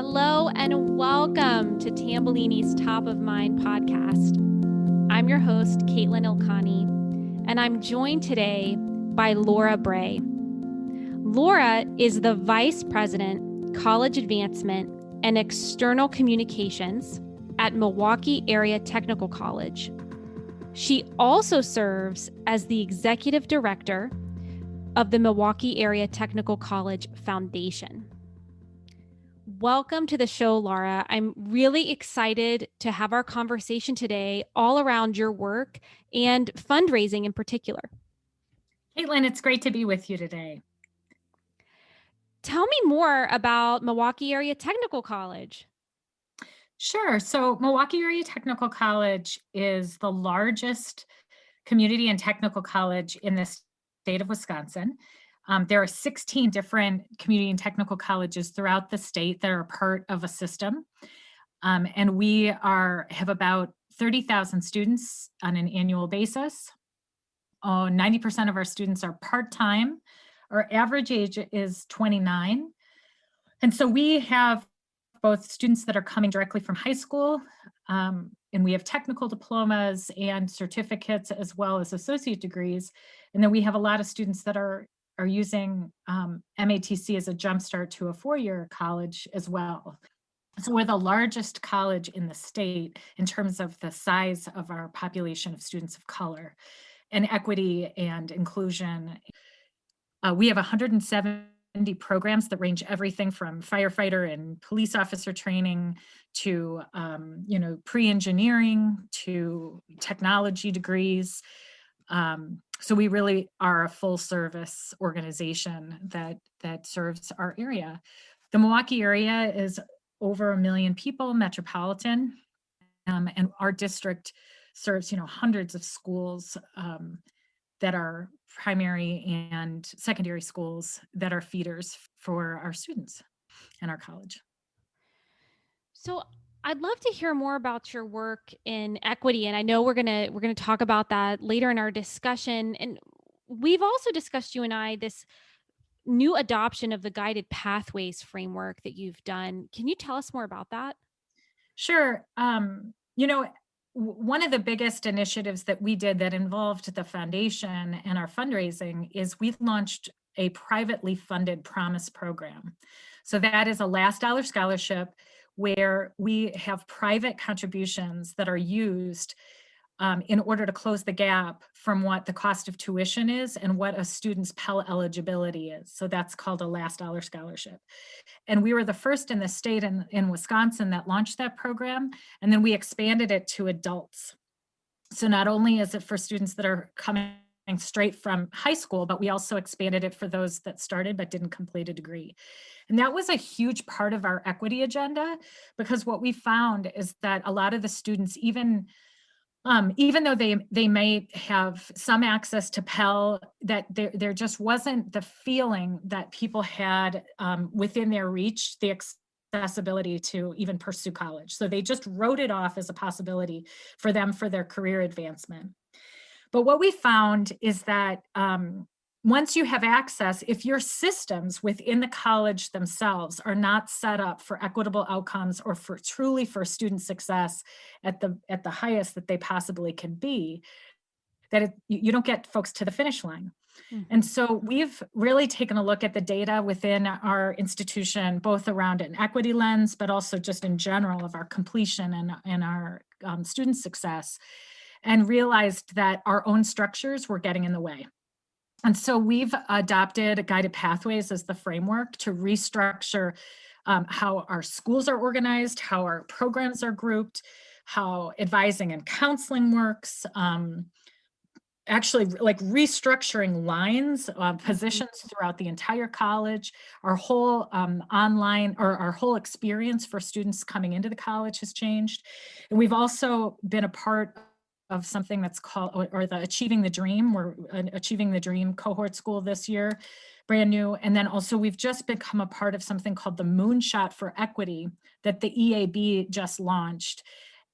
Hello and welcome to Tambellini's Top of Mind podcast. I'm your host, Katelyn Ilkani, and I'm joined today by Laura Bray. Laura is the Vice President, College Advancement and External Communications at Milwaukee Area Technical College. She also serves as the Executive Director of the Milwaukee Area Technical College Foundation. Welcome to the show, Laura. I'm really excited to have our conversation today all around your work and fundraising in particular. Katelyn, it's great to be with you today. Tell me more about Milwaukee Area Technical College. Sure. So Milwaukee Area Technical College is the largest community and technical college in the state of Wisconsin. There are 16 different community and technical colleges throughout the state that are part of a system. And we have about 30,000 students on an annual basis. 90% of our students are part-time. Our average age is 29. And so we have both students that are coming directly from high school, and we have technical diplomas and certificates as well as associate degrees. And then we have a lot of students that are using MATC as a jumpstart to a four-year college as well. So we're the largest college in the state in terms of the size of our population of students of color and equity and inclusion. We have 170 programs that range everything from firefighter and police officer training to pre-engineering to technology degrees. So we really are a full service organization that serves our area. The Milwaukee area is over 1 million people, metropolitan, and our district serves, hundreds of schools that are primary and secondary schools that are feeders for our students and our college. So I'd love to hear more about your work in equity, and I know we're gonna talk about that later in our discussion. And we've also discussed, you and I, this new adoption of the guided pathways framework that you've done. Can you tell us more about that? Sure. One of the biggest initiatives that we did that involved the foundation and our fundraising is we launched a privately funded Promise program. So that is a last dollar scholarship where we have private contributions that are used in order to close the gap from what the cost of tuition is and what a student's Pell eligibility is. So that's called a last dollar scholarship. And we were the first in the state in Wisconsin that launched that program. And then we expanded it to adults. So not only is it for students that are coming straight from high school, but we also expanded it for those that started but didn't complete a degree. And that was a huge part of our equity agenda, because what we found is that a lot of the students, even though they may have some access to Pell, that there just wasn't the feeling that people had within their reach the accessibility to even pursue college. So they just wrote it off as a possibility for them for their career advancement. But what we found is that once you have access, if your systems within the college themselves are not set up for equitable outcomes or for student success at the highest that they possibly can be, that you don't get folks to the finish line. Mm-hmm. And so we've really taken a look at the data within our institution, both around an equity lens, but also just in general of our completion and our student success, and realized that our own structures were getting in the way. And so we've adopted guided pathways as the framework to restructure how our schools are organized, how our programs are grouped, how advising and counseling works, actually like restructuring lines, positions throughout the entire college. Our whole online or our whole experience for students coming into the college has changed. And we've also been a part of something that's called, or the Achieving the Dream. We're an Achieving the Dream cohort school this year, brand new. And then also we've just become a part of something called the Moonshot for Equity that the EAB just launched.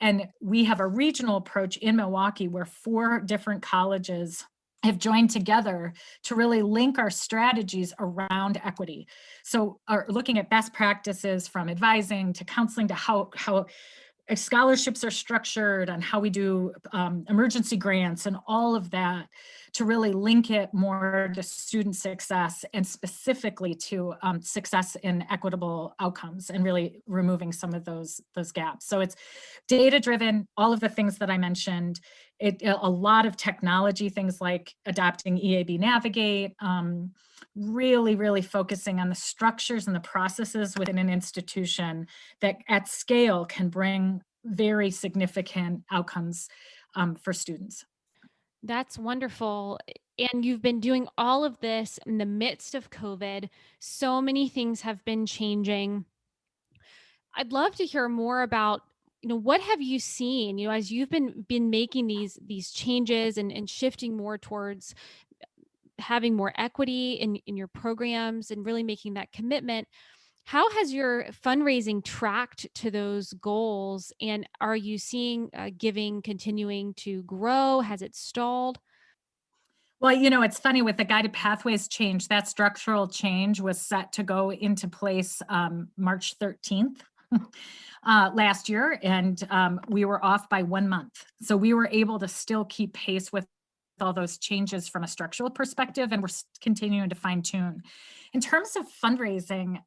And we have a regional approach in Milwaukee where 4 different colleges have joined together to really link our strategies around equity. So are looking at best practices from advising to counseling to how scholarships are structured and how we do emergency grants and all of that, to really link it more to student success and specifically to success in equitable outcomes and really removing some of those gaps. So it's data driven, all of the things that I mentioned, a lot of technology, things like adopting EAB Navigate, really focusing on the structures and the processes within an institution that at scale can bring very significant outcomes for students. That's wonderful. And you've been doing all of this in the midst of COVID. So many things have been changing. I'd love to hear more about, what have you seen, as you've been making these changes and shifting more towards having more equity in your programs and really making that commitment. How has your fundraising tracked to those goals? And are you seeing giving continuing to grow? Has it stalled? Well, it's funny with the guided pathways change, that structural change was set to go into place March 13th. Last year, and we were off by 1 month. So we were able to still keep pace with all those changes from a structural perspective, and we're continuing to fine tune. In terms of fundraising,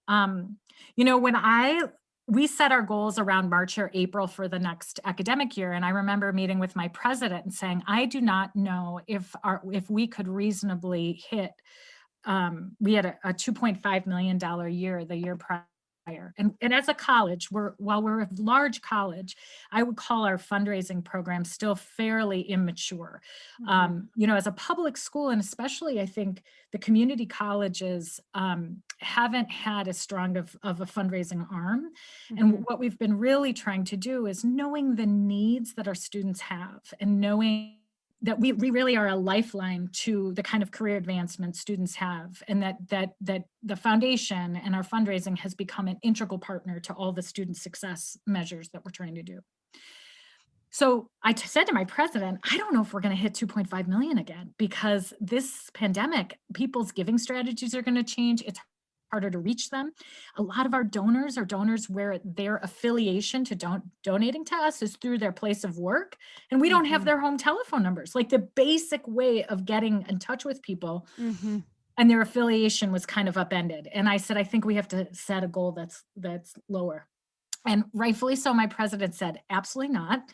when we set our goals around March or April for the next academic year, and I remember meeting with my president and saying, I do not know if we could reasonably hit. We had a $2.5 million year the year prior. And as a college, while we're a large college, I would call our fundraising program still fairly immature. As a public school, and especially I think the community colleges haven't had as strong of a fundraising arm. And what we've been really trying to do is knowing the needs that our students have and knowing that we really are a lifeline to the kind of career advancement students have, and that the foundation and our fundraising has become an integral partner to all the student success measures that we're trying to do. So I said to my president, I don't know if we're going to hit 2.5 million again, because this pandemic, people's giving strategies are going to change. It's harder to reach them. A lot of our donors are donors where their affiliation to donating to us is through their place of work, and we don't have their home telephone numbers, like the basic way of getting in touch with people. And their affiliation was kind of upended. And I said, I think we have to set a goal that's lower. And rightfully so, my president said, absolutely not.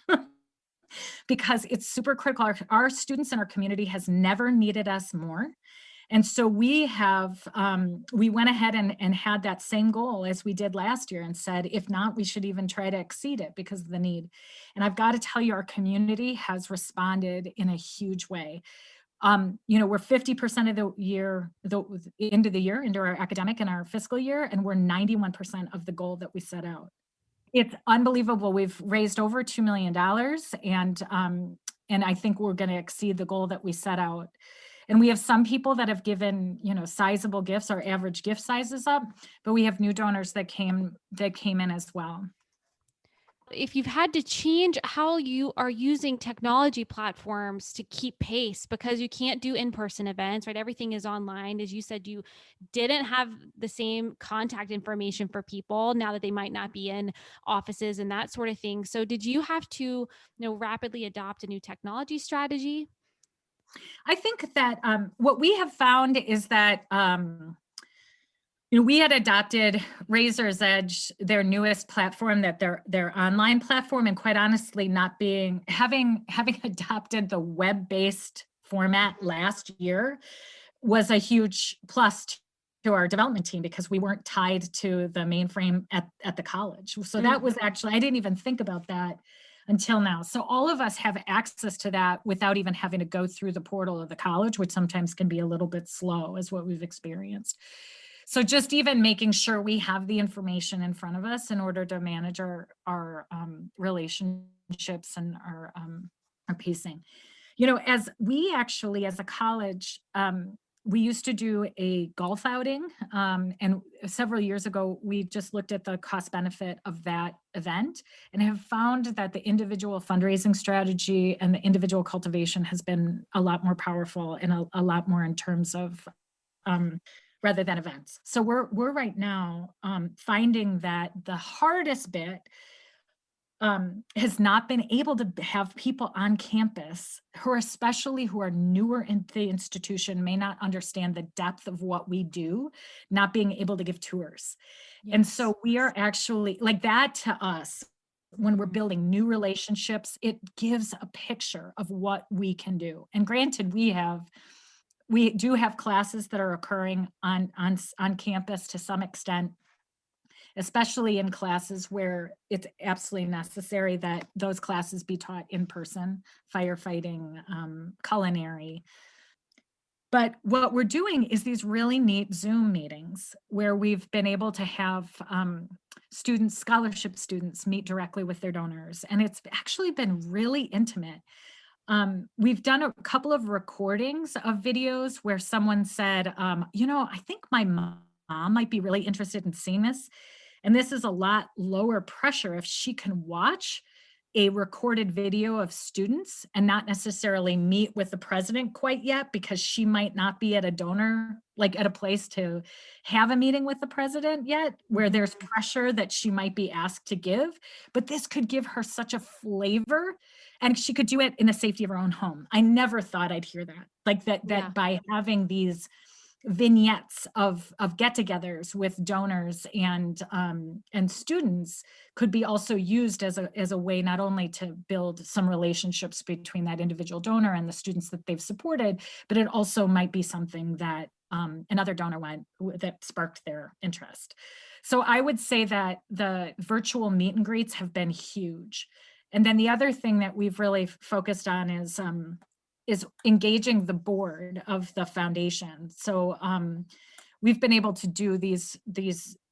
Because it's super critical. Our students in our community has never needed us more. And so we went ahead and had that same goal as we did last year and said, if not, we should even try to exceed it because of the need. And I've got to tell you, our community has responded in a huge way. We're 50% of the year, into our academic and our fiscal year, and we're 91% of the goal that we set out. It's unbelievable. We've raised over $2 million, and I think we're going to exceed the goal that we set out. And we have some people that have given, sizable gifts. Our average gift size is up, but we have new donors that came in as well. If you've had to change how you are using technology platforms to keep pace, because you can't do in-person events, right? Everything is online. As you said, you didn't have the same contact information for people now that they might not be in offices and that sort of thing. So did you have to, rapidly adopt a new technology strategy? I think that what we have found is that we had adopted Razor's Edge, their newest platform, that their online platform, and quite honestly, having adopted the web-based format last year was a huge plus to our development team, because we weren't tied to the mainframe at the college. So that was actually, I didn't even think about that until now. So all of us have access to that without even having to go through the portal of the college, which sometimes can be a little bit slow, is what we've experienced. So just even making sure we have the information in front of us in order to manage our relationships and our pacing. As we actually, as a college, we used to do a golf outing, and several years ago, we just looked at the cost benefit of that event and have found that the individual fundraising strategy and the individual cultivation has been a lot more powerful and a lot more in terms of um, rather than events. So we're right now finding that the hardest bit has not been able to have people on campus who are newer in the institution, may not understand the depth of what we do, not being able to give tours. And so we are actually like that to us. When we're building new relationships, it gives a picture of what we can do. And granted, we do have classes that are occurring on campus to some extent, especially in classes where it's absolutely necessary that those classes be taught in person, firefighting, culinary. But what we're doing is these really neat Zoom meetings where we've been able to have students, scholarship students, meet directly with their donors. And it's actually been really intimate. We've done a couple of recordings of videos where someone said, I think my mom might be really interested in seeing this. And this is a lot lower pressure if she can watch a recorded video of students and not necessarily meet with the president quite yet, because she might not be at a donor, like at a place to have a meeting with the president yet, where there's pressure that she might be asked to give. But this could give her such a flavor, and she could do it in the safety of her own home. I never thought I'd hear that, like that by having these vignettes of get-togethers with donors and students could be also used as a way not only to build some relationships between that individual donor and the students that they've supported, but it also might be something that another donor that sparked their interest. So I would say that the virtual meet and greets have been huge. And then the other thing that we've really focused on is engaging the board of the foundation. So we've been able to do these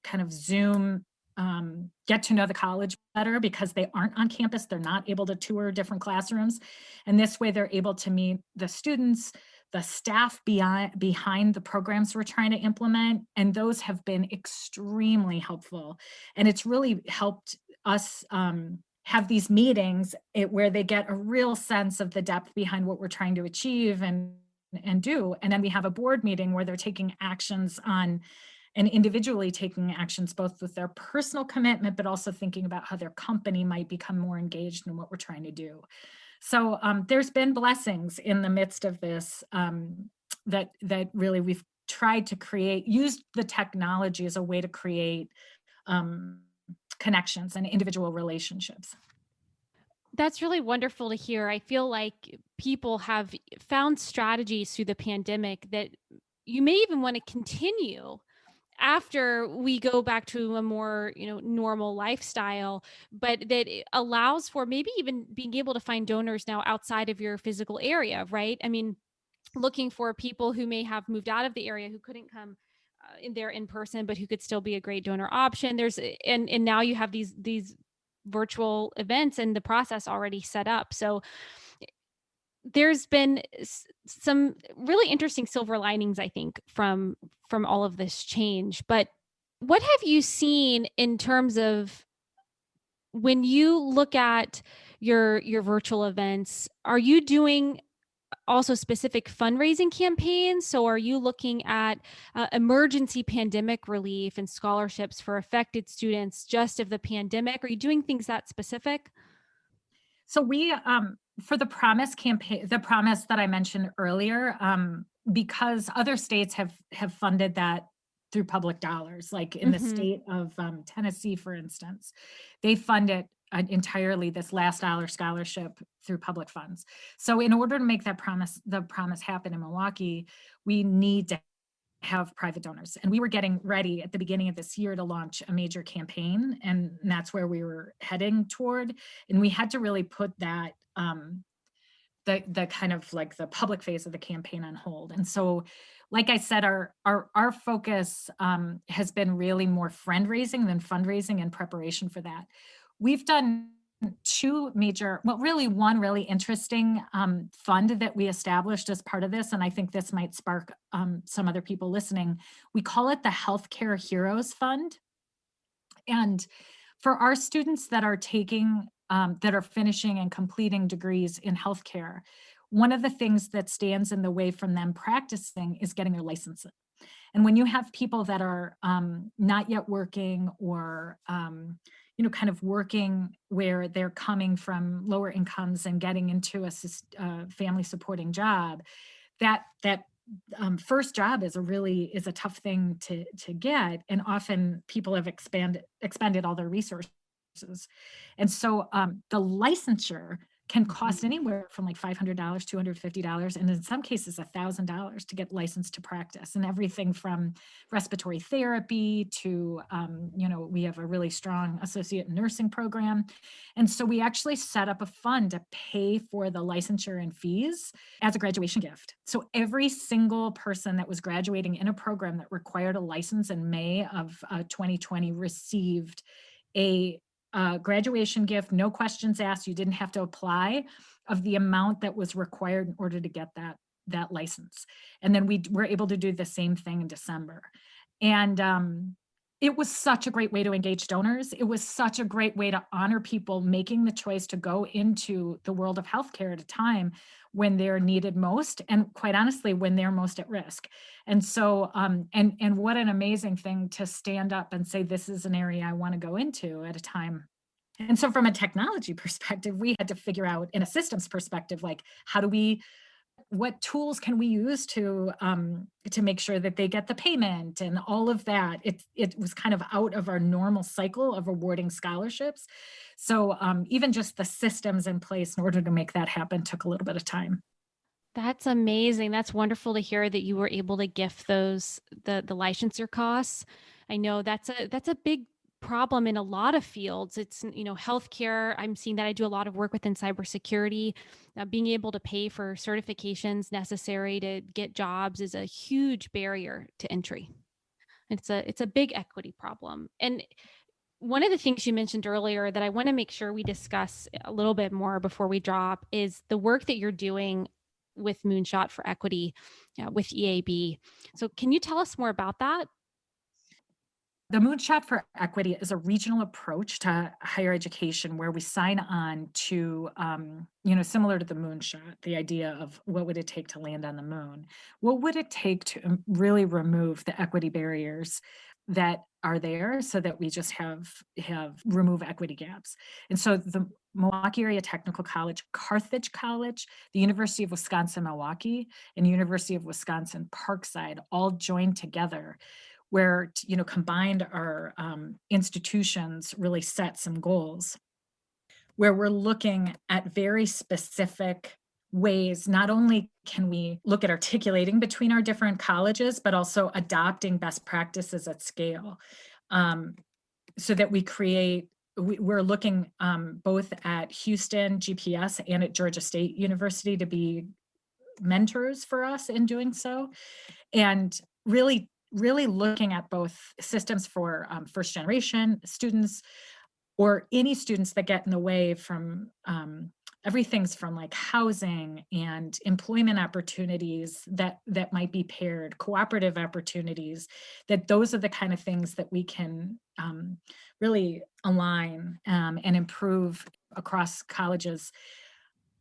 kind of Zoom get to know the college better, because they aren't on campus. They're not able to tour different classrooms. And this way they're able to meet the students, the staff behind the programs we're trying to implement. And those have been extremely helpful. And it's really helped us have these meetings where they get a real sense of the depth behind what we're trying to achieve and do. And then we have a board meeting where they're taking actions on and individually taking actions, both with their personal commitment, but also thinking about how their company might become more engaged in what we're trying to do. So there's been blessings in the midst of this that really we've tried to use the technology as a way to create connections and individual relationships. That's really wonderful to hear. I feel like people have found strategies through the pandemic that you may even want to continue after we go back to a more, normal lifestyle, but that it allows for maybe even being able to find donors now outside of your physical area, right? I mean, looking for people who may have moved out of the area who couldn't come in there in person, but who could still be a great donor option. And now you have these virtual events and the process already set up. So there's been some really interesting silver linings, I think, from all of this change. But what have you seen in terms of when you look at your virtual events? Are you doing also specific fundraising campaigns? So are you looking at emergency pandemic relief and scholarships for affected students just of the pandemic? Are you doing things that specific? So we, for the Promise campaign, the Promise that I mentioned earlier, because other states have funded that through public dollars, like in the state of Tennessee, for instance, they fund it entirely, this last dollar scholarship, through public funds. So in order to make the promise happen in Milwaukee, we need to have private donors. And we were getting ready at the beginning of this year to launch a major campaign, and that's where we were heading toward. And we had to really put that the kind of like the public phase of the campaign on hold. And so, like I said, our focus has been really more friend raising than fundraising and preparation for that. We've done two major, well, really one really interesting fund that we established as part of this, and I think this might spark some other people listening. We call it the Healthcare Heroes Fund. And for our students that are taking, that are finishing and completing degrees in healthcare, one of the things that stands in the way from them practicing is getting their license. And when you have people that are not yet working, or kind of working where they're coming from lower incomes and getting into a family supporting job, that first job is a tough thing to get, and often people have expended all their resources. And so the licensure can cost anywhere from like $500, $250, and in some cases $1,000 to get licensed to practice. And everything from respiratory therapy to, we have a really strong associate nursing program. And so we actually set up a fund to pay for the licensure and fees as a graduation gift. So every single person that was graduating in a program that required a license in May of 2020 received a graduation gift, no questions asked. You didn't have to apply, of the amount that was required in order to get that license. And then we were able to do the same thing in December. And it was such a great way to engage donors. It was such a great way to honor people making the choice to go into the world of healthcare at a time when they're needed most, and quite honestly, when they're most at risk. And so, and what an amazing thing to stand up and say, this is an area I want to go into at a time. And so from a technology perspective, we had to figure out, in a systems perspective, like, what tools can we use to make sure that they get the payment and all of that. It was kind of out of our normal cycle of awarding scholarships. So even just the systems in place in order to make that happen took a little bit of time. That's amazing. That's wonderful to hear that you were able to gift those the licensure costs. I know that's a big problem in a lot of fields. It's, healthcare. I'm seeing that. I do a lot of work within cybersecurity. Being able to pay for certifications necessary to get jobs is a huge barrier to entry. It's a big equity problem. And one of the things you mentioned earlier that I want to make sure we discuss a little bit more before we drop is the work that you're doing with Moonshot for Equity, with EAB. So can you tell us more about that? The Moonshot for Equity is a regional approach to higher education where we sign on to, similar to the moonshot, the idea of what would it take to land on the moon? What would it take to really remove the equity barriers that are there so that we just remove equity gaps? And so the Milwaukee Area Technical College, Carthage College, the University of Wisconsin-Milwaukee, and University of Wisconsin Parkside all joined together, where combined our institutions really set some goals where we're looking at very specific ways. Not only can we look at articulating between our different colleges, but also adopting best practices at scale, so that we're looking both at Houston GPS and at Georgia State University to be mentors for us in doing so, and really looking at both systems for first generation students, or any students that get in the way from everything's from like housing and employment opportunities that might be paired, cooperative opportunities, that those are the kind of things that we can really align and improve across colleges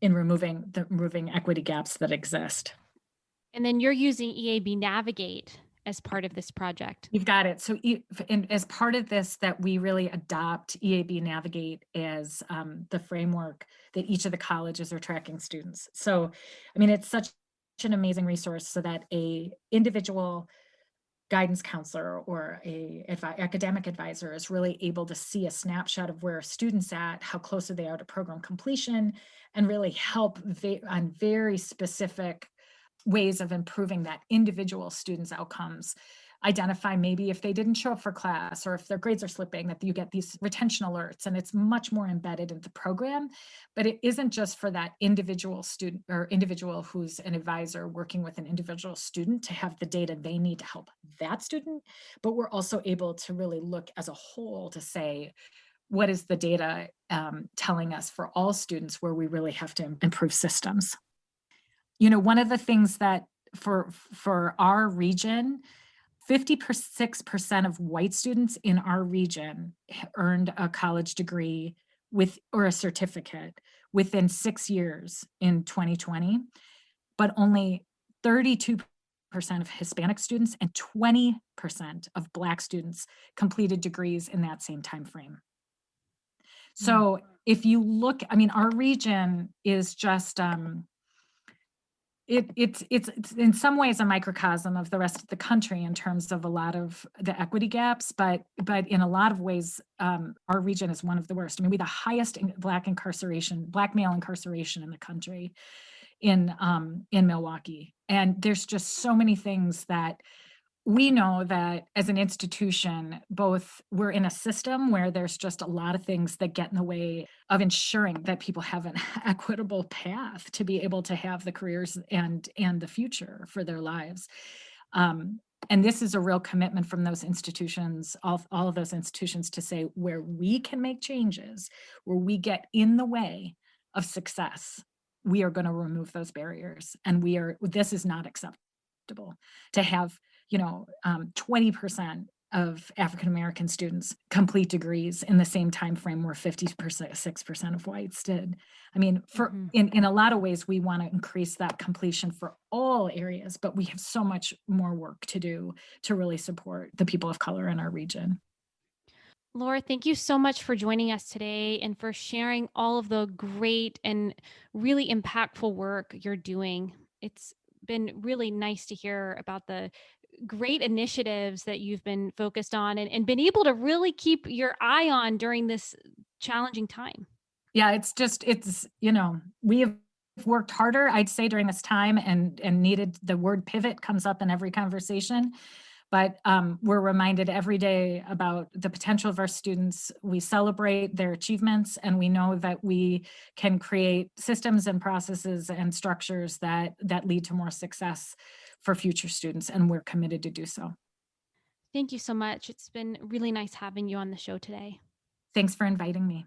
in removing equity gaps that exist. And then you're using EAB Navigate as part of this project. You've got it. So as part of this, that we really adopt EAB Navigate as the framework that each of the colleges are tracking students. So, I mean, it's such an amazing resource so that a individual guidance counselor or academic advisor is really able to see a snapshot of where a student's at, how close they are to program completion, and really help on very specific ways of improving that individual student's outcomes. Identify maybe if they didn't show up for class or if their grades are slipping, that you get these retention alerts, and it's much more embedded in the program. But it isn't just for that individual student or individual who's an advisor working with an individual student to have the data they need to help that student, but we're also able to really look as a whole to say, what is the data telling us for all students where we really have to improve systems. One of the things that for our region, 56% of white students in our region earned a college degree or a certificate within 6 years in 2020, but only 32% of Hispanic students and 20% of Black students completed degrees in that same time frame. So if you look, our region is just it's in some ways a microcosm of the rest of the country in terms of a lot of the equity gaps, but in a lot of ways, our region is one of the worst. We have the highest Black male incarceration in the country in Milwaukee. And there's just so many things that we know that as an institution, both we're in a system where there's just a lot of things that get in the way of ensuring that people have an equitable path to be able to have the careers and the future for their lives. And this is a real commitment from those institutions, all of those institutions, to say where we can make changes, where we get in the way of success, we are going to remove those barriers. And this is not acceptable to have 20% of African-American students complete degrees in the same time frame where 56% of whites did. In a lot of ways, we want to increase that completion for all areas, but we have so much more work to do to really support the people of color in our region. Laura, thank you so much for joining us today and for sharing all of the great and really impactful work you're doing. It's been really nice to hear about the great initiatives that you've been focused on and been able to really keep your eye on during this challenging time. Yeah, we have worked harder, I'd say, during this time and needed, the word pivot comes up in every conversation, but we're reminded every day about the potential of our students. We celebrate their achievements, and we know that we can create systems and processes and structures that lead to more success for future students, and we're committed to do so. Thank you so much. It's been really nice having you on the show today. Thanks for inviting me.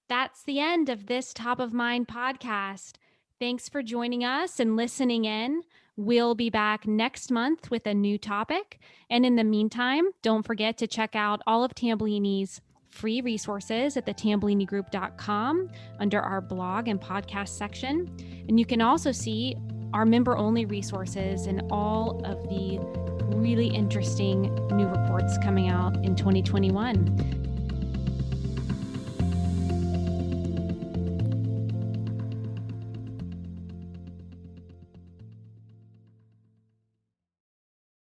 That's the end of this Top of Mind podcast. Thanks for joining us and listening in. We'll be back next month with a new topic. And in the meantime, don't forget to check out all of Tambellini's free resources at thetambollinigroup.com under our blog and podcast section. And you can also see our member-only resources and all of the really interesting new reports coming out in 2021.